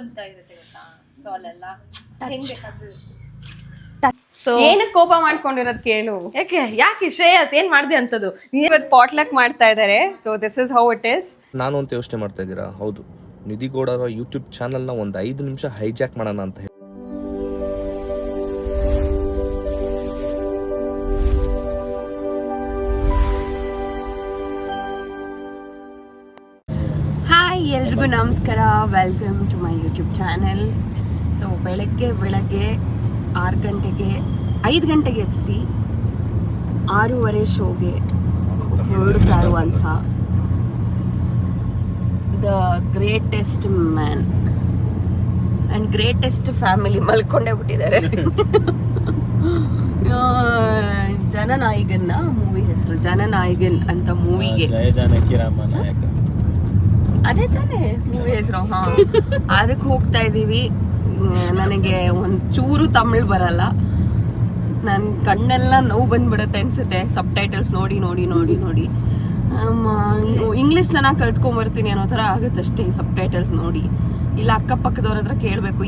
ಅಂತ ಇರುತ್ತೆ ಗೊತ್ತಾ, ಸೊ ಅಲ್ಲೆಲ್ಲ ಹೆಂಗ್ ಬೇಕಾದ್ರೂ ಏನಕ್ಕೆ ಕೋಪ ಮಾಡ್ಕೊಂಡಿರೋದು ಕೇಳು. ಯಾಕೆ ಶ್ರೇಯಸ್ ಏನ್ ಮಾಡ್ದೆ ಅಂತದ್ದು? ಇವತ್ತು ಪಾಟ್ಲಕ್ ಮಾಡ್ತಾ ಇದ್ದಾರೆ. So this is how it is. ನಾನು ಅಂತ ಯೋಚನೆ ಮಾಡ್ತಾ ಇದ್ದೀರಾ? ಹೌದು, ನಿಧಿಗೌಡರ ಯೂಟ್ಯೂಬ್ ಚಾನಲ್ನ ಒಂದು 5 ನಿಮಿಷ ಹೈಜಾಕ್ ಮಾಡೋಣ ಅಂತ ಹೇಳಿ. ಹಾಯ್, ಎಲ್ರಿಗೂ ನಮಸ್ಕಾರ. Welcome to my YouTube channel. So ಬೆಳಗ್ಗೆ 5 ಗಂಟೆಗೆ ಎಬ್ಬಿಸಿ 6:30 ಶೋಗೆ ಹೊರಡ್ತಾ ಇರುವಂಥ the greatest man and greatest family ಮಲ್ಕೊಂಡೇ ಬಿಟ್ಟಿದ್ದಾರೆ. ಜನನಾಯಕನ್ನ ಮೂವಿ ಹೆಸರು ಜನನಾಯಕನ್ ಅಂತ ಮೂವಿಗೆ ಅದೇ ತಾನೇ ಮೂವಿ ಹೆಸರು. ಅದಕ್ಕೆ ಹೋಗ್ತಾ ಇದ್ದೀವಿ. ನನಗೆ ಒಂಚೂರು ತಮಿಳ್ ಬರಲ್ಲ, ನನ್ನ ಕಣ್ಣೆಲ್ಲ ನೋವು ಬಂದ್ಬಿಡುತ್ತೆ ಅನ್ಸುತ್ತೆ ಸಬ್ ಟೈಟಲ್ಸ್ ನೋಡಿ ನೋಡಿ ನೋಡಿ ನೋಡಿ. ಇಂಗ್ಲೀಷ್ ಚೆನ್ನಾಗಿ ಕಲ್ತ್ಕೊಂಬರ್ತೀನಿ ಅನ್ನೋ ಥರ ಆಗುತ್ತೆ ಅಷ್ಟೇ ಸಬ್ ಟೈಟಲ್ಸ್ ನೋಡಿ. ಇಲ್ಲ ಅಕ್ಕಪಕ್ಕದವ್ರ ಹತ್ರ ಕೇಳಬೇಕು,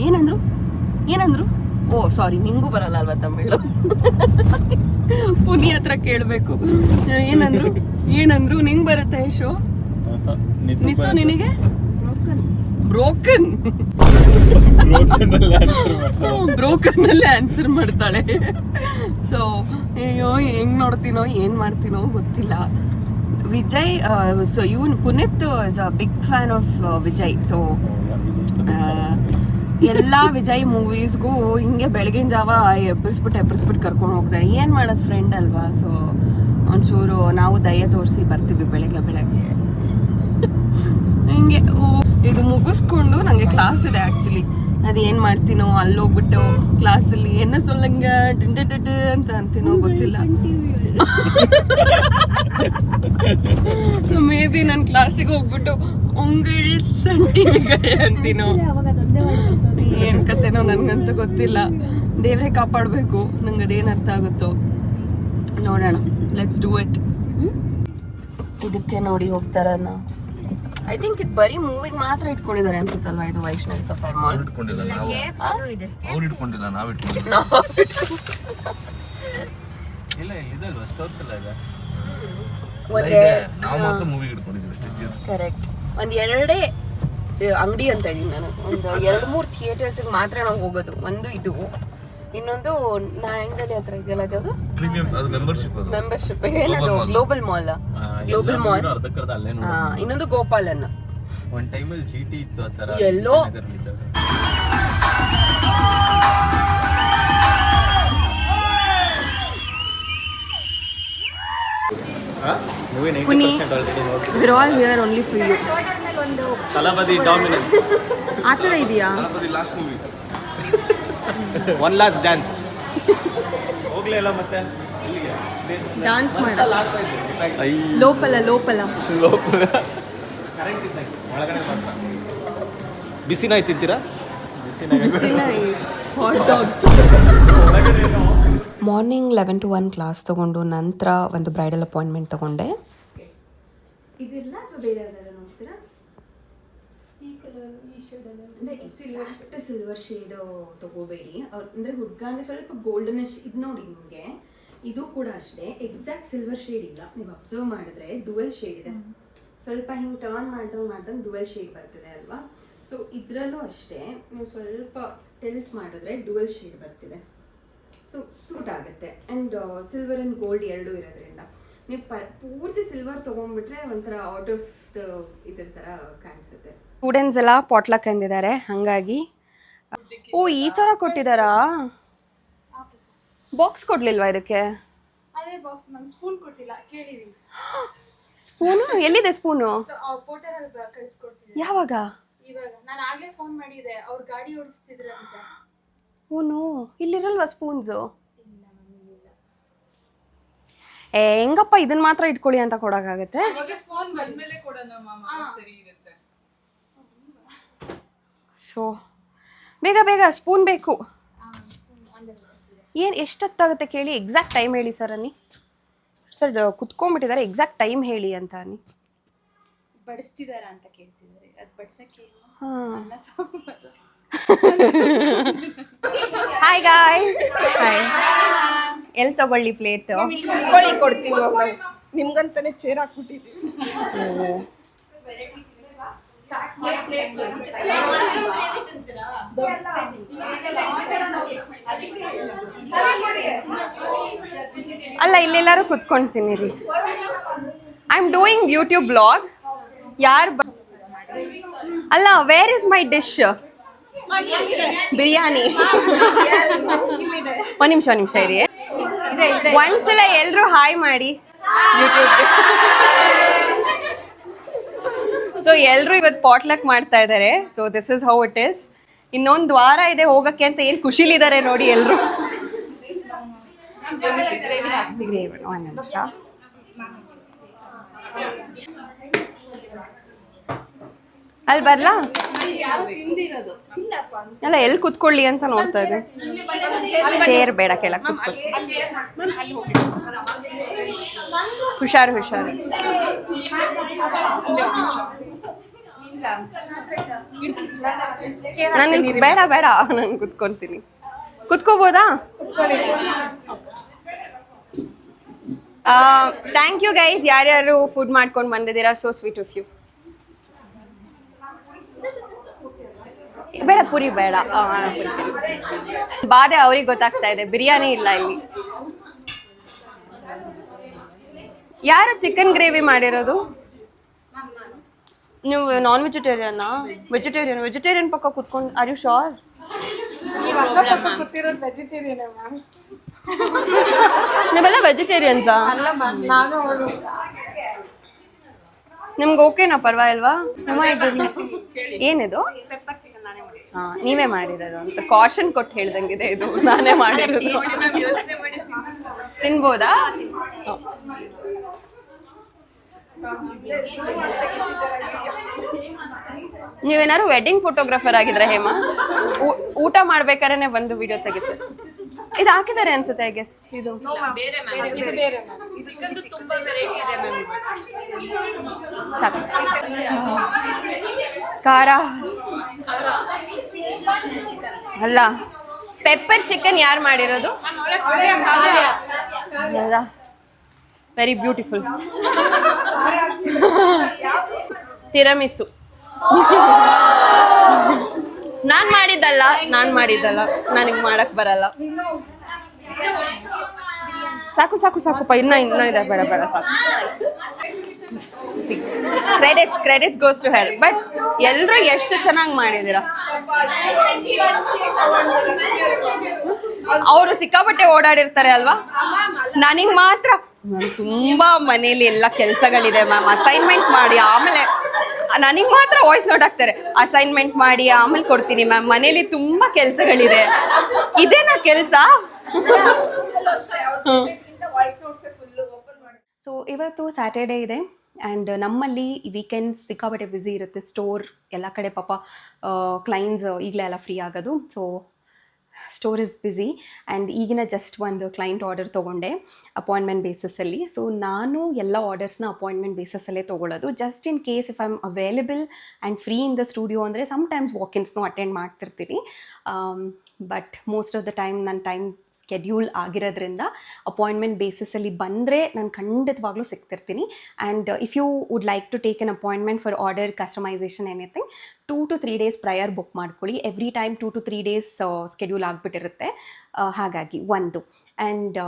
ಏನಂದ್ರು ಓ ಸಾರಿ ನಿಂಗೂ ಬರಲ್ಲ ಅಲ್ವಾ ತಮಿಳು. ಪುನಿ ಹತ್ರ ಕೇಳಬೇಕು ಏನಂದ್ರು ನಿಂಗೆ ಬರುತ್ತೆ ಶೋ ನಿಸು ನಿನಗೆ ಬ್ರೋಕನ್ ಬ್ರೋಕನ್ನಲ್ಲೇ ಆನ್ಸರ್ ಮಾಡ್ತಾಳೆ. ಸೊ ಅಯ್ಯೋ ಹೆಂಗ್ ನೋಡ್ತೀನೋ ಏನ್ ಮಾಡ್ತೀನೋ ಗೊತ್ತಿಲ್ಲ. ವಿಜಯ್ ಸೊ ಇವನ್ Puneeth is a big fan of Vijay. So ಎಲ್ಲ ವಿಜಯ್ ಮೂವೀಸ್ಗೂ ಹಿಂಗೆ ಬೆಳಗಿನ ಜಾವ ಎಬ್ಬರಿಸ್ಬಿಟ್ಟು ಕರ್ಕೊಂಡು ಹೋಗ್ತಾರೆ. ಏನು ಮಾಡೋದು, ಫ್ರೆಂಡ್ ಅಲ್ವಾ. ಸೊ ಒಂಚೂರು ನಾವು ದಯ ತೋರಿಸಿ ಬರ್ತೀವಿ ಬೆಳಗ್ಗೆ ಹಿಂಗೆ. ಇದು ಮುಗಿಸ್ಕೊಂಡು ನನಗೆ ಕ್ಲಾಸ್ ಇದೆ ಆ್ಯಕ್ಚುಲಿ. ಅದೇನು ಮಾಡ್ತೀನೋ ಅಲ್ಲೋಗ್ಬಿಟ್ಟು ಕ್ಲಾಸಲ್ಲಿ என்ன சொல்லுங்க ಅಂತ ಅಂತೀನೋ ಗೊತ್ತಿಲ್ಲ. ಮೇ ಬಿ ನನ್ನ ಕ್ಲಾಸಿಗೆ ಹೋಗ್ಬಿಟ್ಟು ಉಂಗಳ್ ಸಂಟಿಗಳು ಅಂತೀನೋ ಏನು ಕತೆನೋ ನನಗಂತೂ ಗೊತ್ತಿಲ್ಲ. ದೇವರೇ ಕಾಪಾಡಬೇಕು. ನಂಗೆ ಅದೇನು ಅರ್ಥ ಆಗುತ್ತೋ ನೋಡೋಣ. Let's do it. ಇದಕ್ಕೆ ನೋಡಿ ಹೋಗ್ತಾರನ್ನ. ಐ ಥಿಂಕ್ ಇದು ಬರೀ ಮೂವಿಗೆ ಮಾತ್ರ ಇಟ್ಕೊಂಡಿದ್ದಾರೆ ಅನ್ಸುತ್ತಲ್ವಾ ಇದು ವೈಷ್ಣವಿ ಸಫಾರಿ ಮಾಲ್. ಇಟ್ಕೊಂಡಿಲ್ಲ ನಾವು, ಅವ್ರು ಇಟ್ಕೊಂಡಿಲ್ಲ, ನಾವು ಇಟ್ಕೊಂಡಿಲ್ಲ. ಇಲ್ಲ ಇದಲ್ವಾ ಸ್ಟೋರ್ಸ್ ಎಲ್ಲ ಇದೆ, ನಾವು ಮಾತ್ರ ಮೂವಿಗೆ ಇಟ್ಕೊಂಡಿದ್ದೀವಿ ಅಷ್ಟೇ. ಕರೆಕ್ಟ್. ಒಂದು 2 ಅಂಗಡಿ ಅಂತ ಇದೀನಿ ನಾನು. ಒಂದು 2-3 ಥಿಯೇಟರ್ಸ್ಗೆ ಮಾತ್ರ ನಾವು ಹೋಗೋದು. ಒಂದು ಇದು, ಇನ್ನೊಂದು ನಾಯಂಗಲಿ ಹತ್ರ ಇದೆಯಲ್ಲ ಅದು ಪ್ರೀಮಿಯಂ, ಅದು ಮೆಂಬರ್ಶಿಪ್. ಏನದು ಗ್ಲೋಬಲ್ ಮಾಲ್. ಇನ್ನೊಂದು ಗೋಪಾಲನ್. ಒನ್ ಟೈಮಲ್ಲಿ ಜಿಟಿ ಇತ್ತು ಆ ತರ ಎಲ್ಲೋ. Puni, we're all here only for you. Thalapathy dominance ಆ ಥರ ಇದೆಯಾ? Last movie one last dance ಹೋಗ್ಲೇ ಇಲ್ಲ ಮತ್ತೆ ಡಾನ್ಸ್ ಮಾಡ ಲೋಪಲ ಕರೆಂಟ್ ಇದ್ದಾಗ ಒಳಗಡೆ ಬರ್ತಾ ಬಿಸಿನಾಯಿ ತಿಂತೀರಾ? ಮಾರ್ನಿಂಗ್ 11 to 1 ಕ್ಲಾಸ್ ತೊಗೊಂಡು ನಂತರ ಒಂದು ಬ್ರೈಡಲ್ ಅಪಾಯಿಂಟ್ಮೆಂಟ್ ತೊಗೊಂಡೆ. ಇದೆಲ್ಲ ಅಥವಾ ಬೇರೆ ಯಾವ್ದಾರ ನೋಡ್ತೀರಾ? ಈ ಕಲರ್ ಈ ಶೇಡಲ್ಲಿ ಅಂದರೆ ಎಕ್ಸಾಕ್ಟ್ ಸಿಲ್ವರ್ ಶೇಡ್ ತೊಗೋಬೇಡಿ. ಅಂದರೆ ಹುಡ್ಗ ಅಂದರೆ ಸ್ವಲ್ಪ ಗೋಲ್ಡನಿಶ್. ಇದು ನೋಡಿ ನಿಮಗೆ ಇದು ಕೂಡ ಅಷ್ಟೇ ಎಕ್ಸಾಕ್ಟ್ ಸಿಲ್ವರ್ ಶೇಡ್ ಇಲ್ಲ. ನೀವು ಅಬ್ಸರ್ವ್ ಮಾಡಿದ್ರೆ ಡುವೆಲ್ ಶೇಡ್ ಇದೆ. ಸ್ವಲ್ಪ ಹಿಂಗೆ ಟರ್ನ್ ಮಾಡ್ದಂಗೆ ಡುವೆಲ್ ಶೇಡ್ ಬರ್ತಿದೆ ಅಲ್ವಾ. ಸೊ ಇದರಲ್ಲೂ ಅಷ್ಟೇ ನೀವು ಸ್ವಲ್ಪ ಟಿಲ್ಟ್ ಮಾಡಿದ್ರೆ ಡುವೆಲ್ ಶೇಡ್ ಬರ್ತಿದೆ. ಸೊ ಸೂಟ್ ಆಗುತ್ತೆ. ಆ್ಯಂಡ್ ಸಿಲ್ವರ್ ಆ್ಯಂಡ್ ಗೋಲ್ಡ್ ಎರಡೂ ಇರೋದ್ರಿಂದ ನೀವು ಪೂರ್ತಿ ಸಿಲ್ವರ್ ತೊಗೊಂಡ್ಬಿಟ್ರೆ ಒಂಥರ ಔಟ್ ಆಫ್ ದ ಇದ್ರ ಥರ ಕಾಣಿಸುತ್ತೆ. ಸ್ಟೂಡೆಂಟ್ಸ್ ಎಲ್ಲ ಪಾಟ್ಲಕ್ ಅಂದಿದ್ದಾರೆ, ಹಾಗಾಗಿ. ಓ ಈ ಥರ ಕೊಟ್ಟಿದ್ದಾರಾ? ಬಾಕ್ಸ್ ಕೊಡ್ಲಿಲ್ವಾ ಇದಕ್ಕೆ? ಅದೇ ಬಾಕ್ಸ್ ನಮ್ಗೆ ಸ್ಪೂನ್ ಕೊಟ್ಟಿಲ್ಲ, ಕೇಳಿದೀನಿ. ಸ್ಪೂನು ಎಲ್ಲಿದೆ? ಸ್ಪೂನು ಪೋಟರಲ್ಲಿ ಕಳಿಸ್ಕೊಡ್ತೀನಿ. ಯಾವಾಗ? ಇವಾಗ ನಾನು ಆಗ್ಲೇ ಫೋನ್ ಮಾಡಿದೆ, ಅವ್ರು ಗಾಡಿ ಓಡಿಸ್ತಿದ್ರು ಅಂತ. ಓನು ಇಲ್ಲಿರಲ್ವಾ ಸ್ಪೂನ್ಸು? ಹೆಂಗಪ್ಪ ಇದನ್ನ ಮಾತ್ರ ಇಟ್ಕೊಳ್ಳಿ ಅಂತ ಕೊಡೋಕ್ಕಾಗತ್ತೆ? ಸೊ ಬೇಗ ಸ್ಪೂನ್ ಬೇಕು. ಏನು ಎಷ್ಟೊತ್ತಾಗುತ್ತೆ ಕೇಳಿ, ಎಕ್ಸಾಕ್ಟ್ ಟೈಮ್ ಹೇಳಿ ಸರ್. ಅನ್ನಿ ಸರ್ ಕುತ್ಕೊಂಡ್ಬಿಟ್ಟಿದ್ದಾರೆ, ಎಕ್ಸಾಕ್ಟ್ ಟೈಮ್ ಹೇಳಿ ಅಂತ ಅನ್ನಿ. ಬಡಿಸ್ತಿದಾರ ಅಂತ ಕೇಳ್ತಿದ್ದಾರೆ. ಅದು ಬಡ್ಸಕ್ಕೆ ಹಾಂ ಅನ್ನ ಸಾಂಬಾರು. Hi guys. ಹಾಯ್. ಎಲ್ಲಿ ತಗೊಳ್ಳಿ ಪ್ಲೇಟ್? ಕೊಡ್ತೀವಿ ನಾವು, ನಿಮ್ಗಂತಾನೆ ಚೇರ್ ಹಾಕ್ಬಿಟ್ಟಿದ್ದೀವಿ. ಅಲ್ಲ ಇಲ್ಲೆಲ್ಲರೂ ಕುತ್ಕೊಂತೀನಿ ರೀ. I am doing YouTube blog. ಯಾರು ಅಲ್ಲ, where is my dish? Biryani. ಒಂದ್ ನಿಮಿಷ ಇರಿ. ಒಂದ್ಸಲ ಎಲ್ರು ಹಾಯ್ ಮಾಡಿ ಯೂಟ್ಯೂಬ್ಗೆ. ಸೊ ಎಲ್ರು ಇವತ್ತು ಪಾಟ್ಲಕ್ ಮಾಡ್ತಾ ಇದ್ದಾರೆ. So this is how it is. ಇನ್ನೊಂದು ವಾರ ಇದೆ ಹೋಗಕ್ಕೆ ಅಂತ ಏನು ಖುಷಿಲಿದ್ದಾರೆ ನೋಡಿ ಎಲ್ರು. ಒಂದ್ ನಿಮಿಷ. ಅಲ್ಲಿ ಬರ್ಲಾ? ಅಲ್ಲ ಎಲ್ಲಿ ಕುತ್ಕೊಳ್ಳಿ ಅಂತ ನೋಡ್ತಾ ಇದ್ದೆ. ಚೇರ್ ಬೇಡ, ಕೆಳಗೆ ಕುತ್ಕೊಳ್ತೀನಿ. ಹುಷಾರು. ನನಗೆ ಬೇಡ ನಾನು ಕುತ್ಕೊಂತೀನಿ. ಕುತ್ಕೋಬೋದಾ? ಥ್ಯಾಂಕ್ ಯು ಗೈಸ್, ಯಾರ್ಯಾರು ಫುಡ್ ಮಾಡ್ಕೊಂಡು ಬಂದಿದ್ದೀರಾ. So sweet of you. ಬೇಡ ಪುರಿ ಬೇಡ. ಬಾಧೆ ಅವ್ರಿಗೆ ಗೊತ್ತಾಗ್ತಾ ಇದೆ, ಬಿರಿಯಾನಿ ಇಲ್ಲ ಇಲ್ಲಿ. ಯಾರು ಚಿಕನ್ ಗ್ರೇವಿ ಮಾಡಿರೋದು? ನೀವು ನಾನ್ ವೆಜಿಟೇರಿಯನ್ನಾ? ವೆಜಿಟೇರಿಯನ್ ಪಕ್ಕ ಕುತ್ಕೊಂಡು. Are you sure? ಕೂತಿರೋದು ವೆಜಿಟೇರಿಯನ್ ಮ್ಯಾಮ್. ನೀವೆಲ್ಲ ವೆಜಿಟೇರಿಯನ್ಸಾ? ನಿಮ್ಗೆ ಓಕೆನಾ? ಪರವಾಗಿಲ್ವಾ? ಏನಿದು? ಹಾಂ, ನೀವೇ ಮಾಡಿರೋದು ಅಂತ ಕಾಷನ್ ಕೊಟ್ಟು ಹೇಳ್ದಂಗಿದೆ. ಇದು ನಾನೇ ಮಾಡಿರೋದು. ತಿನ್ಬೋದಾ? ನೀವೇನಾದ್ರು ವೆಡ್ಡಿಂಗ್ ಫೋಟೋಗ್ರಾಫರ್ ಆಗಿದ್ರೆ ಹೇಮಾ? ಊಟ ಮಾಡ್ಬೇಕಾದ್ರೆ ಬಂದು ವಿಡಿಯೋ ತೆಗಿತಾರೆ. ಇದು ಹಾಕಿದ್ದಾರೆ ಅನ್ಸುತ್ತೆ ಐ ಗೆಸ್. ಇದು ಖಾರ ಅಲ್ಲ, ಪೆಪ್ಪರ್ ಚಿಕನ್ ಯಾರು ಮಾಡಿರೋದು? Very beautiful. ತಿರಮಿಸು ನಾನ್ ಮಾಡಿದ್ದಲ್ಲ, ನನಗೆ ಮಾಡಕ್ ಬರಲ್ಲ. ಸಾಕುಪ್ಪ, ಇನ್ನ ಇದೆ. ಬೇಡ ಸಾಕು. Credit goes to her. But ಎಲ್ರು ಎಷ್ಟು ಚೆನ್ನಾಗಿ ಮಾಡಿದ್ದೀರಾ. ಅವರು ಸಿಕ್ಕಾಪಟ್ಟೆ ಓಡಾಡಿರ್ತಾರೆ ಅಲ್ವಾ? ನನಗೆ ಮಾತ್ರ ತುಂಬಾ ಮನೇಲಿ ಎಲ್ಲ ಕೆಲಸಗಳಿದೆ ಮ್ಯಾಮ್. ಅಸೈನ್ಮೆಂಟ್ ಮಾಡಿ ಆಮೇಲೆ ನನಗೆ ಮಾತ್ರ ವಾಯ್ಸ್ ನೋಟ್ ಹಾಕ್ತಾರೆ. ಅಸೈನ್ಮೆಂಟ್ ಮಾಡಿ ಆಮೇಲೆ ಕೊಡ್ತೀನಿ ಮ್ಯಾಮ್. ಮನೇಲಿ ತುಂಬಾ ಕೆಲಸಗಳಿದೆ. ಇದೇನಾ ಕೆಲಸ? ಸೊ ಇವತ್ತು ಸ್ಯಾಟರ್ಡೇ ಇದೆ ಆ್ಯಂಡ್ ನಮ್ಮಲ್ಲಿ ವೀಕೆಂಡ್ಸ್ ಸಿಕ್ಕಾಪಟ್ಟೆ ಬ್ಯುಸಿ ಇರುತ್ತೆ. ಸ್ಟೋರ್ ಎಲ್ಲ ಕಡೆ ಪಾಪ ಕ್ಲೈಂಟ್ಸ್ ಈಗಲೇ ಎಲ್ಲ ಫ್ರೀ ಆಗೋದು. So store is busy and ಈಗಿನ ಜಸ್ಟ್ ಒಂದು ಕ್ಲೈಂಟ್ ಆರ್ಡರ್ ತೊಗೊಂಡೆ ಅಪಾಯಿಂಟ್ಮೆಂಟ್ ಬೇಸಿಸಲ್ಲಿ. ಸೊ ನಾನು ಎಲ್ಲ ಆರ್ಡರ್ಸ್ನ ಅಪಾಯಿಂಟ್ಮೆಂಟ್ ಬೇಸಿಸಲ್ಲೇ ತೊಗೊಳ್ಳೋದು. Just in case if I am available and free in the studio ಅಂದರೆ ಸಮ್ಟೈಮ್ಸ್ ವಾಕಿನ್ಸ್ನೂ ಅಟೆಂಡ್ ಮಾಡ್ತಿರ್ತೀನಿ. But most of the time ನನ್ನ ಟೈಮ್ ಸ್ಕೆಡ್ಯೂಲ್ ಆಗಿರೋದ್ರಿಂದ ಅಪಾಯಿಂಟ್ಮೆಂಟ್ ಬೇಸಿಸಲ್ಲಿ ಬಂದರೆ ನಾನು ಖಂಡಿತವಾಗ್ಲೂ ಸಿಗ್ತಿರ್ತೀನಿ. And if you would like to take an appointment for order customisation anything 2 to 3 days prior book ಮಾಡ್ಕೊಳ್ಳಿ. Every time 2 to 3 days schedule ಆಗಿಬಿಟ್ಟಿರುತ್ತೆ. ಹಾಗಾಗಿ ಒಂದು. ಆ್ಯಂಡ್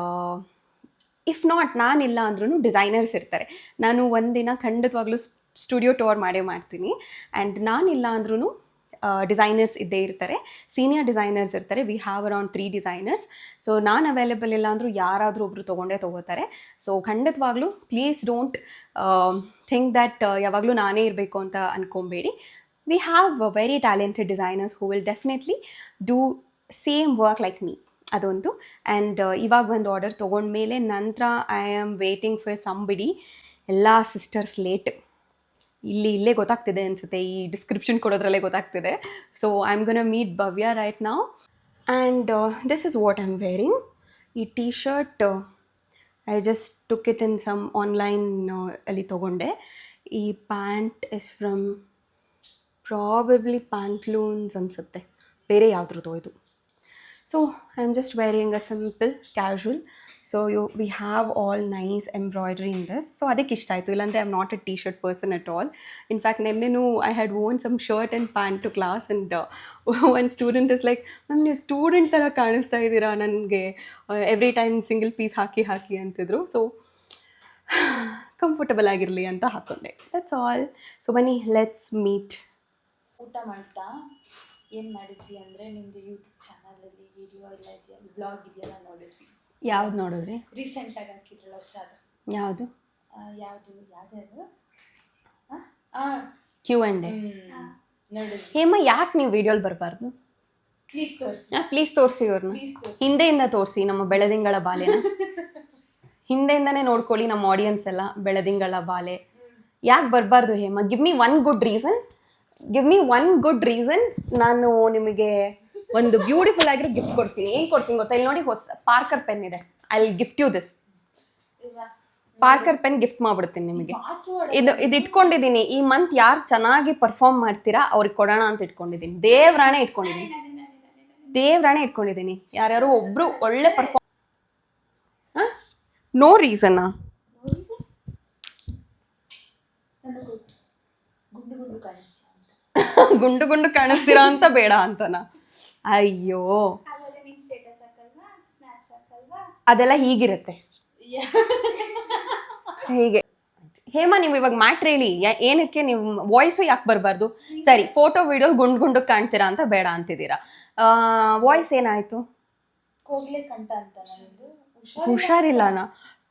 ಇಫ್ ನಾಟ್ ನಾನಿಲ್ಲ ಅಂದ್ರೂ ಡಿಸೈನರ್ಸ್ ಇರ್ತಾರೆ. ನಾನು ಒಂದಿನ ಖಂಡಿತವಾಗ್ಲೂ ಸ್ಟುಡಿಯೋ ಟೂರ್ ಮಾಡ್ತೀನಿ. ಆ್ಯಂಡ್ ನಾನಿಲ್ಲ ಅಂದ್ರೂ ಡಿಸೈನರ್ಸ್ ಇದ್ದೇ ಇರ್ತಾರೆ. ಸೀನಿಯರ್ ಡಿಸೈನರ್ಸ್ ಇರ್ತಾರೆ. We have around 3 designers. So ನಾನು ಅವೈಲೇಬಲ್ ಇಲ್ಲ ಅಂದರೂ ಯಾರಾದರೂ ಒಬ್ಬರು ತೊಗೋತಾರೆ. ಸೊ ಖಂಡಿತವಾಗ್ಲೂ ಪ್ಲೀಸ್ ಡೋಂಟ್ ಥಿಂಕ್ ದ್ಯಾಟ್ ಯಾವಾಗಲೂ ನಾನೇ ಇರಬೇಕು ಅಂತ ಅಂದ್ಕೊಬೇಡಿ. We have very talented designers who will definitely do same work like me. ಅದೊಂದು. ಆ್ಯಂಡ್ ಇವಾಗ ಒಂದು ಆರ್ಡರ್ ತೊಗೊಂಡ್ಮೇಲೆ ನಂತರ I am waiting for somebody. ಎಲ್ಲ ಸಿಸ್ಟರ್ಸ್ ಲೇಟ್. ಇಲ್ಲೇ ಗೊತ್ತಾಗ್ತಿದೆ ಅನಿಸುತ್ತೆ, ಈ ಡಿಸ್ಕ್ರಿಪ್ಷನ್ ಕೊಡೋದ್ರಲ್ಲೇ ಗೊತ್ತಾಗ್ತಿದೆ. So I am gonna meet Bhavya right now. And this is what I am wearing. ಈ T shirt I just took it in some online ಅಲ್ಲಿ ತೊಗೊಂಡೆ. ಈ pant is from probably Pantaloons ಅನಿಸುತ್ತೆ, ಬೇರೆ ಯಾವುದ್ರದ್ದು ಇದು. So I am just wearing a simple casual. So we have all nice embroidery in this. So ಅದಕ್ಕೆ ಇಷ್ಟ ಆಯಿತು, ಇಲ್ಲಾಂದರೆ I am not a T shirt person at all. In fact ನೆನ್ನೆನೂ I had on some shirt and pant to class and one student is like, ma'am ನೀವು student ಥರ ಕಾಣಿಸ್ತಾ ಇದ್ದೀರಾ ನನಗೆ, ಎವ್ರಿ ಟೈಮ್ ಸಿಂಗಲ್ ಪೀಸ್ ಹಾಕಿ ಅಂತಿದ್ರು. ಸೊ ಕಂಫರ್ಟಬಲ್ ಆಗಿರಲಿ ಅಂತ ಹಾಕ್ಕೊಂಡೆ, ದಟ್ಸ್ ಆಲ್. ಸೊ ಬನ್ನಿ ಲೆಟ್ಸ್ ಮೀಟ್. ಊಟ ಮಾಡ್ತಾ ಏನು ಮಾಡಿದ್ವಿ ಅಂದರೆ ನಿಮ್ಮದು ಯೂಟ್ಯೂಬ್ ಚಾನಲಲ್ಲಿ ವಿಡಿಯೋ ಎಲ್ಲ ಇದೆಯಲ್ಲ, ಬ್ಲಾಗ್ ಇದೆಯಲ್ಲ ನೋಡಿದ್ವಿ. ಯಾವ್ದು ನೋಡಿದ್ರಿ? ರೀಸೆಂಟಾಗಿ ಹಾಕಿದ್ರಲ್ಲ ಹೊಸದು. ಯಾವುದು? ಯಾವ್ದು Q&A. ನೋಡಿದ್ವಿ. ಹೇಮ, ಯಾಕೆ ನೀವು ವಿಡಿಯೋಲಿ ಬರಬಾರ್ದು? ಪ್ಲೀಸ್ ತೋರಿಸಿ ಅವ್ರನ್ನ, ಹಿಂದೆಯಿಂದ ತೋರಿಸಿ ನಮ್ಮ ಬೆಳದಿಂಗಳ ಬಾಲೆನ. ಹಿಂದೆಯಿಂದನೇ ನೋಡ್ಕೊಳ್ಳಿ ನಮ್ಮ ಆಡಿಯನ್ಸ್ ಎಲ್ಲ, ಬೆಳದಿಂಗಳ ಬಾಲೆ. ಯಾಕೆ ಬರಬಾರ್ದು Hema? Give me one good reason. ನಾನು ನಿಮಗೆ ಒಂದು ಬ್ಯೂಟಿಫುಲ್ ಆಗಿರೋ ಗಿಫ್ಟ್ ಕೊಡ್ತೀನಿ. ಏನು ಕೊಡ್ತೀನಿ ಗೊತ್ತಾ? ಇಲ್ಲಿ ನೋಡಿ, ಹೊಸ ಪಾರ್ಕರ್ ಪೆನ್ ಇದೆ. I will gift you this Parker pen. Gift ಮಾಡ್ಬಿಡ್ತೀನಿ ನಿಮಗೆ. ಇದು ಇಟ್ಕೊಂಡಿದ್ದೀನಿ, ಈ ಮಂತ್ ಯಾರು ಚೆನ್ನಾಗಿ ಪರ್ಫಾರ್ಮ್ ಮಾಡ್ತೀರಾ ಅವ್ರಿಗೆ ಕೊಡೋಣ ಅಂತ ಇಟ್ಕೊಂಡಿದ್ದೀನಿ. ದೇವ್ರಾಣೆ ಇಟ್ಕೊಂಡಿದ್ದೀನಿ. ಯಾರ್ಯಾರು ಒಬ್ರು ಒಳ್ಳೆ ಪರ್ಫಾರ್ಮ್. ನೋ ರೀಸನ್ನಾ? ಗುಂಡು ಕಾಣಿಸ್ತೀರಾ ಅಂತ ಬೇಡ ಅಂತನಾ? ಅಯ್ಯೋ, ಅದೆಲ್ಲ ಹೀಗಿರುತ್ತೆ. ಹೀಗೆ ಹೇಮ, ನೀವು ಇವಾಗ ಮ್ಯಾಟ್ರ್ ಹೇಳಿ, ಏನಕ್ಕೆ ನೀವು ವಾಯ್ಸು ಯಾಕೆ ಬರಬಾರ್ದು? ಸರಿ, ಫೋಟೋ ವಿಡಿಯೋ ಗುಂಡು ಕಾಣ್ತೀರಾ ಅಂತ ಬೇಡ ಅಂತಿದ್ದೀರಾ. ವಾಯ್ಸ್ ಏನಾಯ್ತು? ಹುಷಾರಿಲ್ಲನಾ?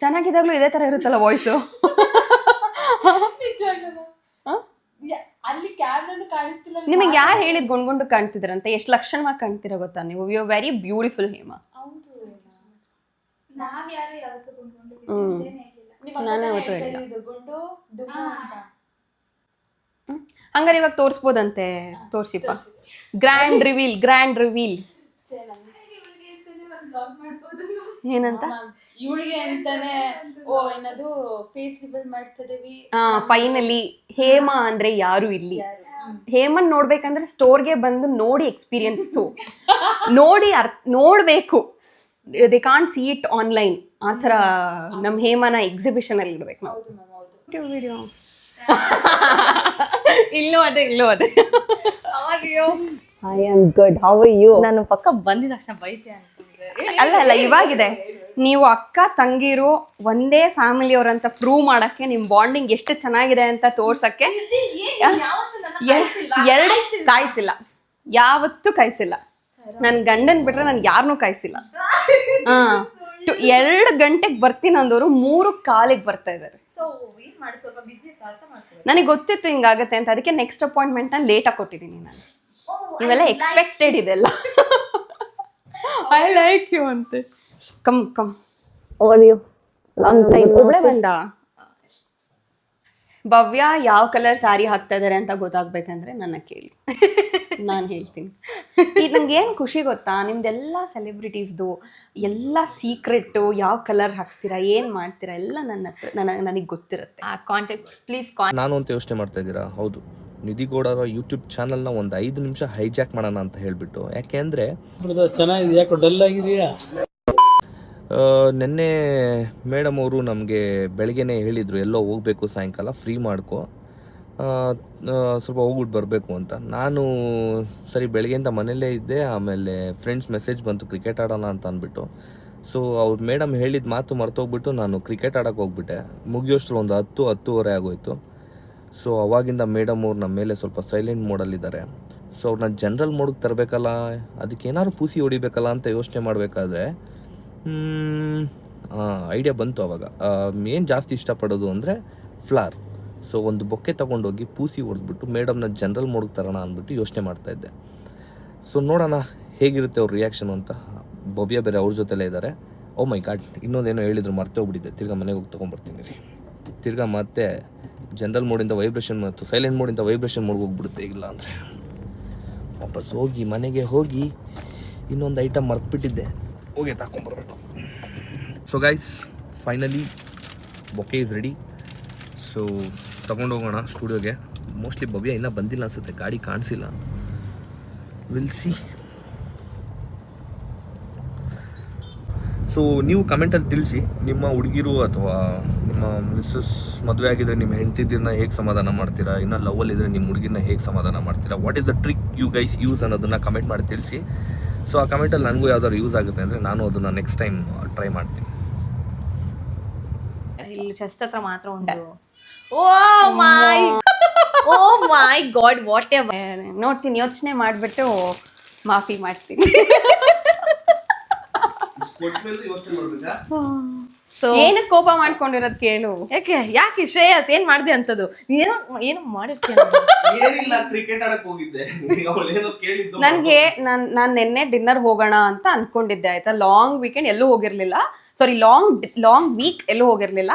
ಚೆನ್ನಾಗಿದ್ದಾಗ್ಲೂ ಇದೇ ಥರ ಇರುತ್ತಲ್ಲ ವಾಯ್ಸು. ಅಲ್ಲಿ ಕ್ಯಾಮ್ರಾನು ಕಾಣಿಸ್ತಿಲ್ಲ. ನಿಮಗೆ ಯಾರು ಹೇಳಿದ್ ಗುಂಡು ಕಾಣ್ತಿದ್ರಂತೆ? ಎಷ್ಟು ಲಕ್ಷಣವಾಗಿ ಕಾಣ್ತೀರಾ ಗೊತ್ತಾ ನೀವು? ಯು ಆರ್ ವೆರಿ ಬ್ಯೂಟಿಫುಲ್ ಹೇಮ. ನಾನು ಯಾವತ್ತೂ ಹೇಳಿಲ್ಲ. ಹಂಗಾರೆ ಇವಾಗ ತೋರಿಸ್ಬೋದಂತೆ? ತೋರಿಸಿಪ್ಪ. Grand reveal. ಏನಂತ? ಇವಳಿಗೆ ಅಂತಾನೆ ಏನದು ಫೇಸ್ ರಿವೀಲ್ ಮಾಡ್ತಿದೀವಿ. ಫೈನಲಿ ಹೇಮ ಅಂದ್ರೆ ಯಾರು ಇಲ್ಲಿ? ಹೇಮನ್ ನೋಡ್ಬೇಕಂದ್ರೆ ಸ್ಟೋರ್ಗೆ ಬಂದು ನೋಡಿ ಎಕ್ಸ್ಪೀರಿಯನ್ಸ್ ನೋಡ್ಬೇಕು. They can't see it online. ಆ ಥರ ನಮ್ಮ ಹೇಮನ ಎಕ್ಸಿಬಿಷನ್ ಅಲ್ಲಿ ಇಡ್ಬೇಕು ನಾವು. ವಿಡಿಯೋ ಇಲ್ಲೂ ಅದೇ I am good. How are you? ನಾನು ಪಕ್ಕ ಬಂದಿದ ತಕ್ಷಣ ಬೈತೆ ಅಂತಂದ್ರೆ ಅಲ್ಲ ಇವಾಗಿದೆ. ನೀವು ಅಕ್ಕ ತಂಗಿರು ಒಂದೇ ಫ್ಯಾಮಿಲಿಯವ್ರಂತ ಪ್ರೂವ್ ಮಾಡಕ್ಕೆ, ನಿಮ್ಮ ಬಾಂಡಿಂಗ್ ಎಷ್ಟು ಚೆನ್ನಾಗಿದೆ ಅಂತ ತೋರ್ಸಕ್ಕೆ ಎರಡು ಕಾಯಿಸಿಲ್ಲ, ಯಾವತ್ತೂ ಕಾಯಿಸಿಲ್ಲ. ನನ್ನ ಗಂಡನ್ ಬಿಟ್ರೆ ನನ್ಗೆ ಯಾರನ್ನೂ ಕಾಯಿಸಿಲ್ಲ. 2 ಗಂಟೆಗೆ ಬರ್ತೀನಿ ಅಂದವರು 3:15 ಬರ್ತಾ ಇದ್ದಾರೆ. ನನಗೆ ಗೊತ್ತಿತ್ತು ಹಿಂಗಾಗತ್ತೆ ಅಂತ, ಅದಕ್ಕೆ ನೆಕ್ಸ್ಟ್ ಅಪಾಯಿಂಟ್ಮೆಂಟ್ ನಾನು ಲೇಟಾಗಿ ಕೊಟ್ಟಿದ್ದೀನಿ. ನಾನು ಇವೆಲ್ಲ ಎಕ್ಸ್ಪೆಕ್ಟೆಡ್ ಇದೆಲ್ಲ. ಐ ಲೈಕ್ ಯು ಅಂತೆ. ಕಮ್ ಒಬ್ಳೆ ಬಂದ. ಭವ್ಯ ಯಾವ ಕಲರ್ ಸ್ಯಾರಿ ಹಾಕ್ತಾ ಇದಾರೆ ಅಂತ ಗೊತ್ತಾಗ್ಬೇಕಂದ್ರೆ ನನ್ನ ಕೇಳಿ, ನಾನು ಹೇಳ್ತೀನಿ. ನಂಗೆ ಏನು ಖುಷಿ ಗೊತ್ತಾ, ನಿಮ್ದೆಲ್ಲ ಸೆಲೆಬ್ರಿಟೀಸ್ದು ಎಲ್ಲ ಸೀಕ್ರೆಟ್ಟು, ಯಾವ ಕಲರ್ ಹಾಕ್ತೀರಾ, ಏನು ಮಾಡ್ತೀರಾ ಎಲ್ಲ ನನಗೆ ಗೊತ್ತಿರುತ್ತೆ. ಆ ಕಾಂಟ್ಯಾಕ್ಟ್ ಪ್ಲೀಸ್. ನಾನು ಅಂತ ಯೋಚನೆ ಮಾಡ್ತಾ ಇದ್ದೀರಾ? ಹೌದು, ನಿಧಿಗೌಡರ ಯೂಟ್ಯೂಬ್ ಚಾನಲ್ನ ಒಂದು 5 ನಿಮಿಷ ಹೈಜಾಕ್ ಮಾಡೋಣ ಅಂತ ಹೇಳಿಬಿಟ್ಟು. ಯಾಕೆ ಅಂದರೆ ಚೆನ್ನಾಗಿದೆ, ಯಾಕೋ ಡಲ್ ಆಗಿದೆಯಾ? ನೆನ್ನೆ ಮೇಡಮ್ ಅವರು ನಮಗೆ ಬೆಳಗ್ಗೆನೇ ಹೇಳಿದರು, ಎಲ್ಲೋ ಹೋಗಬೇಕು ಸಾಯಂಕಾಲ, ಫ್ರೀ ಮಾಡ್ಕೊ, ಸ್ವಲ್ಪ ಹೋಗ್ಬಿಟ್ಟು ಬರಬೇಕು ಅಂತ. ನಾನು ಸರಿ ಬೆಳಗ್ಗೆಯಿಂದ ಮನೆಯಲ್ಲೇ ಇದ್ದೆ. ಆಮೇಲೆ ಫ್ರೆಂಡ್ಸ್ ಮೆಸೇಜ್ ಬಂತು ಕ್ರಿಕೆಟ್ ಆಡೋಣ ಅಂತ ಅಂದ್ಬಿಟ್ಟು. ಸೊ ಅವ್ರು ಮೇಡಮ್ ಹೇಳಿದ ಮಾತು ಮರ್ತೋಗ್ಬಿಟ್ಟು ನಾನು ಕ್ರಿಕೆಟ್ ಆಡೋಕ್ಕೆ ಹೋಗ್ಬಿಟ್ಟೆ. ಮುಗಿಯೋಷ್ಟ್ರು ಒಂದು 10-10:30 ಆಗೋಯ್ತು. ಸೊ ಅವಾಗಿಂದ ಮೇಡಮ್ ಅವ್ರು ನಮ್ಮ ಮೇಲೆ ಸ್ವಲ್ಪ ಸೈಲೆಂಟ್ ಮೋಡಲ್ಲಿದ್ದಾರೆ. ಸೊ ಅವ್ರನ್ನ ಜನರಲ್ ಮೋಡಿಗೆ ತರಬೇಕಲ್ಲ, ಅದಕ್ಕೆ ಏನಾದ್ರು ಪೂಸಿ ಹೊಡಿಬೇಕಲ್ಲ ಅಂತ ಯೋಚನೆ ಮಾಡಬೇಕಾದ್ರೆ ಐಡಿಯಾ ಬಂತು ಅವಾಗ. ಏನು ಜಾಸ್ತಿ ಇಷ್ಟಪಡೋದು ಅಂದರೆ ಫ್ಲವರ್. ಸೊ ಒಂದು ಬೊಕ್ಕೆ ತೊಗೊಂಡೋಗಿ ಪೂಸಿ ಹೊಡೆದ್ಬಿಟ್ಟು ಮೇಡಮ್ನ ಜನರಲ್ ಮೋಡಿಗೆ ತರೋಣ ಅಂದ್ಬಿಟ್ಟು ಯೋಚನೆ ಮಾಡ್ತಾಯಿದ್ದೆ. ಸೊ ನೋಡೋಣ ಹೇಗಿರುತ್ತೆ ಅವ್ರ ರಿಯಾಕ್ಷನು ಅಂತ. ಭವ್ಯ ಬೇರೆ ಅವ್ರ ಜೊತೆಲೇ ಇದ್ದಾರೆ. ಓ ಮೈ ಗಾಡ್, ಇನ್ನೊಂದೇನೋ ಹೇಳಿದ್ರು ಮರ್ತೇ ಹೋಗ್ಬಿಟ್ಟಿದ್ದೆ. ತಿರ್ಗಾ ಮನೆಗೆ ಹೋಗಿ ತೊಗೊಂಬರ್ತೀನಿ ರೀ. ತಿರ್ಗಾ ಮತ್ತೆ ಜನರಲ್ ಮೋಡಿಂದ ವೈಬ್ರೇಷನ್ ಮತ್ತು ಸೈಲೆಂಟ್ ಮೋಡಿಂದ ವೈಬ್ರೇಷನ್ ಮೋಡ್ಗೆ ಹೋಗ್ಬಿಡುತ್ತೆ. ಇಲ್ಲ ಅಂದರೆ ವಾಪಸ್ ಹೋಗಿ ಮನೆಗೆ ಹೋಗಿ ಇನ್ನೊಂದು ಐಟಮ್ ಮರ್ತ್ಬಿಟ್ಟಿದ್ದೆ, ಹೋಗಿ ತಗೊಂಬರ್ಬೇಕು. So guys, finally bouquet is ready. So ತಗೊಂಡೋಗೋಣ ಸ್ಟುಡಿಯೋಗೆ. ಮೋಸ್ಟ್ಲಿ ಭವ್ಯ ಇನ್ನೂ ಬಂದಿಲ್ಲ ಅನಿಸುತ್ತೆ, ಗಾಡಿ ಕಾಣಿಸಿಲ್ಲ. Will see. ಸೊ ನೀವು ಕಮೆಂಟಲ್ಲಿ ತಿಳಿಸಿ, ನಿಮ್ಮ ಹುಡುಗಿರು ಅಥವಾ ನಿಮ್ಮ ಮಿಸ್ಸಸ್ ಮದುವೆ ಆಗಿದ್ರೆ ನಿಮ್ಮ ಹೆಂಡತಿದ್ದನ್ನ ಹೇಗೆ ಸಮಾಧಾನ ಮಾಡ್ತೀರಾ, ಇನ್ನು ಲವಲ್ಲಿದ್ದರೆ ನಿಮ್ಮ ಹುಡುಗಿನ ಹೇಗೆ ಸಮಾಧಾನ ಮಾಡ್ತೀರಾ, what is the trick you guys use ಅನ್ನೋದನ್ನು ಕಮೆಂಟ್ ಮಾಡಿ ತಿಳಿಸಿ. ಸೊ ಆ ಕಮೆಂಟಲ್ಲಿ ನನಗೂ ಯಾವ್ದಾದ್ರು ಯೂಸ್ ಆಗುತ್ತೆ ಅಂದರೆ ನಾನು ಅದನ್ನು ನೆಕ್ಸ್ಟ್ ಟೈಮ್ ಟ್ರೈ ಮಾಡ್ತೀನಿ. ಇಲ್ಲಿ ಚೆಸ್ಟ್ ಹತ್ರ ಮಾತ್ರ ಒಂದು ಓ ಮೈ ಗಾಡ್ ವಾಟ್ ಎವರ್. ನೋಡ್ತೀನಿ, ಯೋಚನೆ ಮಾಡಿಬಿಟ್ಟು ಮಾಫಿ ಮಾಡ್ತೀನಿ. ಏನಕ್ಕೆ ಕೋಪ ಮಾಡ್ಕೊಂಡಿರೋದು ಕೇಳು. ಯಾಕೆ ಶ್ರೇಯಸ್ ಏನ್ ಮಾಡ್ದೆ ಅಂತದ್ದು? ಏನೋ ಮಾಡಿರ್ತೀನಿ. ಏನಿಲ್ಲ, ಕ್ರಿಕೆಟ್ ಆಡಕ್ಕೆ ಹೋಗಿದ್ದೆ. ನನಗೆ ನಾನು ನಿನ್ನೆ ಡಿನ್ನರ್ ಹೋಗೋಣ ಅಂತ ಅನ್ಕೊಂಡಿದ್ದೆ ಆಯ್ತಾ. ಲಾಂಗ್ ವೀಕೆಂಡ್ ಎಲ್ಲೂ ಹೋಗಿರ್ಲಿಲ್ಲ, ಸಾರಿ ಲಾಂಗ್ ವೀಕ್ ಎಲ್ಲೂ ಹೋಗಿರ್ಲಿಲ್ಲ.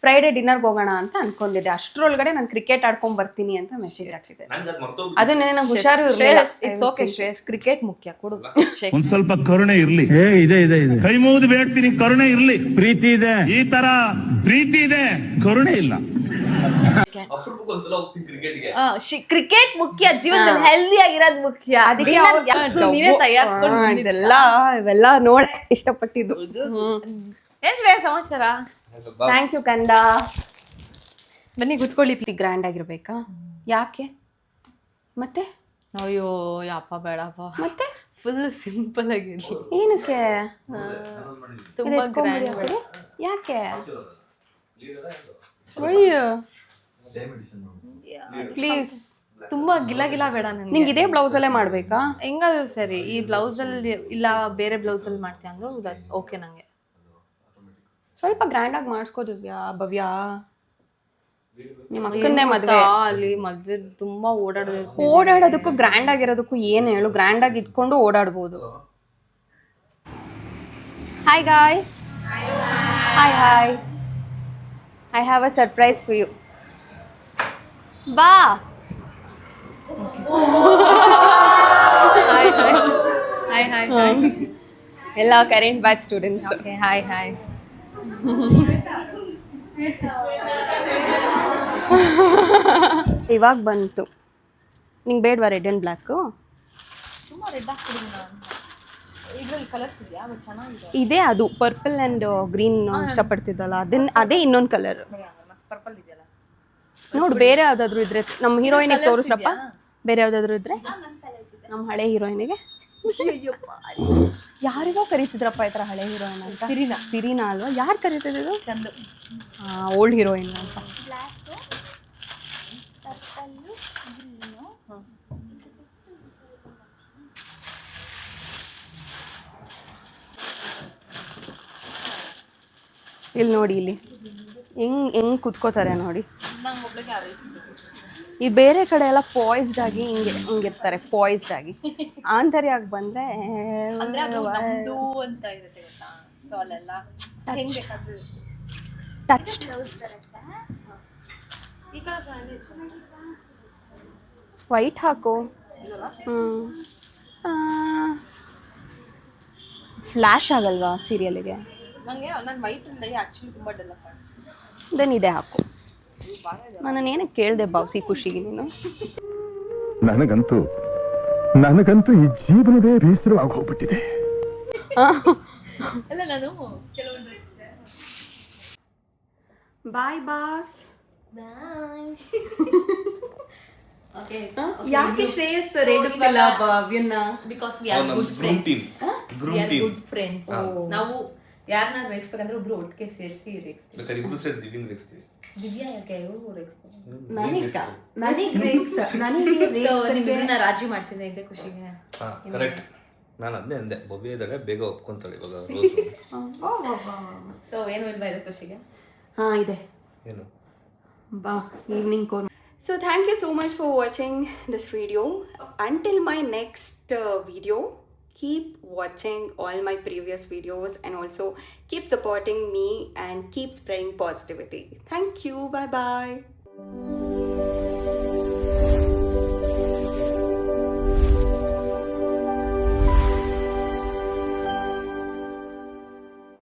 ಫ್ರೈಡೆ ಡಿನ್ನರ್ಗೆ ಹೋಗೋಣ ಅಂತ ಅನ್ಕೊಂಡಿದ್ದೆ. ಅಷ್ಟರೊಳಗಡೆ ನಾನು ಕ್ರಿಕೆಟ್ ಆಡ್ಕೊಂಡ್ ಬರ್ತೀನಿ ಅಂತ ಮೆಸೇಜ್ ಹಾಕಿದೆ. ಅದು ನೆನೆ ನಂಗೆ ಹುಷಾರು ಇರಲಿಲ್ಲ. ಇಟ್ಸ್ ಓಕೆ ಶ್ರೇಯಸ್, ಕ್ರಿಕೆಟ್ ಮುಖ್ಯ ಕೊಡು. ಒಂದ್ ಸ್ವಲ್ಪ ಕರುಣೆ ಇರ್ಲಿ. ಇದೆ ಕೈ ಮುಗಿದು ಬೇಡ್ತೀನಿ, ಕರುಣೆ ಇರ್ಲಿ. ಪ್ರೀತಿ ಇದೆ, ಈ ತರ ಪ್ರೀತಿ ಇದೆ, ಕರುಣೆ ಇಲ್ಲ. ಕ್ರಿಕೆಟ್ ಮುಖ್ಯ, ಜೀವನದಲ್ಲಿ ಹೆಲ್ದಿ ಆಗಿರೋದು ಮುಖ್ಯ. ಅದಕ್ಕೆ ನೀನೇ ತಯಾರಿಸ್ಕೊಂಡು ಇವೆಲ್ಲ ನೋಡ ಇಷ್ಟಪಟ್ಟಿದ್ದು. ಏನ್ ಶ್ರೇಯಸ್ ಸಮಾಚಾರ? ಥ್ಯಾಂಕ್ ಯು ಕಂದ. ಬನ್ನಿ ಕುತ್ಕೊಳ್ಳಿ. ಗ್ರ್ಯಾಂಡ್ ಆಗಿರ್ಬೇಕಾ? ಯಾಕೆ ಮತ್ತೆ? ಅಯ್ಯೋ ಯಪ್ಪ ಬೇಡಪ್ಪ, ಮತ್ತೆ ಫುಲ್ ಸಿಂಪಲ್ ಆಗಿರ್ಲಿ. ಏನಕ್ಕೆ? ತುಂಬಾ grand ಬೇಡ. ಯಾಕೆ? ಪ್ಲೀಸ್, ತುಂಬಾ ಗಿಲ ಬೇಡ ನನಗೆ. ನಿಂಗೆ ಇದೇ ಬ್ಲೌಸ್ ಅಲ್ಲೇ ಮಾಡ್ಬೇಕಾ? ಹೆಂಗಾದ್ರು ಸರಿ. ಈ ಬ್ಲೌಸ್ ಅಲ್ಲಿ ಇಲ್ಲ ಬೇರೆ ಬ್ಲೌಸ್ ಅಲ್ಲಿ ಮಾಡ್ತೀಯ ಅಂದ್ರೆ ಓಕೆ ನಂಗೆ. ಸ್ವಲ್ಪ ಗ್ರ್ಯಾಂಡ್ ಆಗಿ ಮಾಡಿಸ್ಕೋದಿವ್ಯಾ ಭವ್ಯ. ನಿಮ್ಮ ಅಕ್ಕಂದೇ ಮದುವೆ, ಅಲ್ಲಿ ಮದ್ವೆ ತುಂಬಾ ಓಡಾಡೋದಕ್ಕೂ ಗ್ರ್ಯಾಂಡ್ ಆಗಿರೋದಕ್ಕೂ ಏನು ಹೇಳು? ಗ್ರ್ಯಾಂಡ್ ಆಗಿ ಇದ್ಕೊಂಡು ಓಡಾಡ್ಬೋದು. Hi guys. Hi. I have a surprise for you. ಬಾ. ಹಾಯ್. ಎಲ್ಲ ಕರೆಂಟ್ ಬ್ಯಾಚ್ ಸ್ಟೂಡೆಂಟ್ಸ್. ಹಾಯ್. ಇವಾಗ ಬಂತು. ನಿಂಗೆ ಬೇಡವಾ ರೆಡ್ ಆ್ಯಂಡ್ ಬ್ಲ್ಯಾಕು? ತುಂಬಾ ರೆಡ್ ಹಾಕ್ತಿದ್ದೀನಿ ನಾನು. ಇದ್ರಲ್ಲಿ ಕಲರ್ಸ್ ಇದೆಯಾ? ಅದು ಚೆನ್ನಾಗಿದೆ. ಇದೇ ಅದು ಪರ್ಪಲ್ ಆ್ಯಂಡ್ ಗ್ರೀನ್ ಇಷ್ಟಪಡ್ತಿದ್ದಲ್ಲ, ಅದೇ ಇನ್ನೊಂದು ಕಲರ್. ಪರ್ಪಲ್ ಇದೆಯಲ್ಲ, ನೋಡು ಬೇರೆ ಯಾವ್ದಾದ್ರು ಇದ್ರೆ ನಮ್ಮ ಹೀರೋಯಿನಿಗೆ ತೋರಿಸ್ರಪ್ಪ. ಬೇರೆ ಯಾವ್ದಾದ್ರು ಇದ್ರೆ ನಮ್ಮ ಹಳೆ ಹೀರೋಯಿನಿಗೆ. ಯಾರಿಗೋ ಕರೀತಿದ್ರಪ್ಪ ಈ ಥರ ಹಳೆ ಹೀರೋಯಿನ್ ಅಂತ. ಸಿರಿನಾ ಅಲ್ವಾ? ಯಾರು ಕರೀತಿದ್ದು? ಚಂದು. ಓಲ್ಡ್ ಹೀರೋಯಿನ್ ಅಂತ. ಇಲ್ಲಿ ನೋಡಿ, ಇಲ್ಲಿ ಹೆಂಗ್ ಕುತ್ಕೋತಾರೆ ನೋಡಿ. ಈ ಬೇರೆ ಕಡೆ ಎಲ್ಲ ಪಾಯ್ಸ್ಡ್ ಆಗಿ ಹಿಂಗಿರ್ತಾರೆ, ಪಾಯ್ಸ್ಡ್ ಆಗಿ. ಆಂತರ್ಯಾಗಿ ಬಂದ್ರೆ ಟಚ್ಡ್. ವೈಟ್ ಹಾಕು. ಫ್ಲ್ಯಾಶ್ ಆಗಲ್ವಾ ಸೀರಿಯಲ್ಗೆ? ನಾನು ವೈಟ್ ಆಕ್ಚುಲಿ ತುಂಬಾ ಡೆವಲಪ್ ಮಾಡಿ. ದೆನ್ ಇದೇ ಹಾಕು. ನಾನು ಏನಕ್ಕೆ ಕೇಳಿದೆ ಬಾವ್ಸಿ ಖುಷಿಗೆ ನೀನು? ನನಗಂತೂ ಈ ಜೀವನವೇ ಬೇಸರವಾಗಿ ಹೋಗ್ಬಿಟ್ಟಿದೆ. ಅಲ್ಲ ನಾನು ಕೆಲವೊಂದು ಬಾಯ್ ಬಾಸ್. ಓಕೆ. ಯಾಕೆ ಶ್ರೇಯಸ್ ರೇಗಿಸ್ತಿಲ್ಲ ಭವ್ಯನ್ನ? Because we are good friends. ನಾವು ಯಾರನ್ನ ರೇಗಿಸ್ಬೇಕಂದ್ರೆ ಒಬ್ರು ಒಟ್ಟಿಗೆ ಸೇರಿಸಿ ರೇಗಿಸ್ತೀವಿ. ದಿವ್ಯಾ ಯಾಕೆ ನಿಮ್ಮಿಬ್ಬರನ್ನ ರಾಜಿ ಮಾಡ್ಸಿದ್ದೆ ಇದ್ದೆ ಖುಷಿಗೆ. ಕರೆಕ್ಟ್. ನಾನು ಅದನ್ನೇ ಅಂದೆ, ಭವ್ಯ ಇದ್ದಾಳೆ, ಬೇಗ ಒಪ್ಕೊಂತಾಳೆ ಇವಾಗ. ಸೊ ಏನು ಇಲ್ವಾ ಇದು ಖುಷಿಗೆ? ಇದೆ. ಏನು ಬಾ evening core. So thank you so much for watching this video. Until my next video, keep watching all my previous videos and also keep supporting me and keep spreading positivity. Thank you. Bye bye.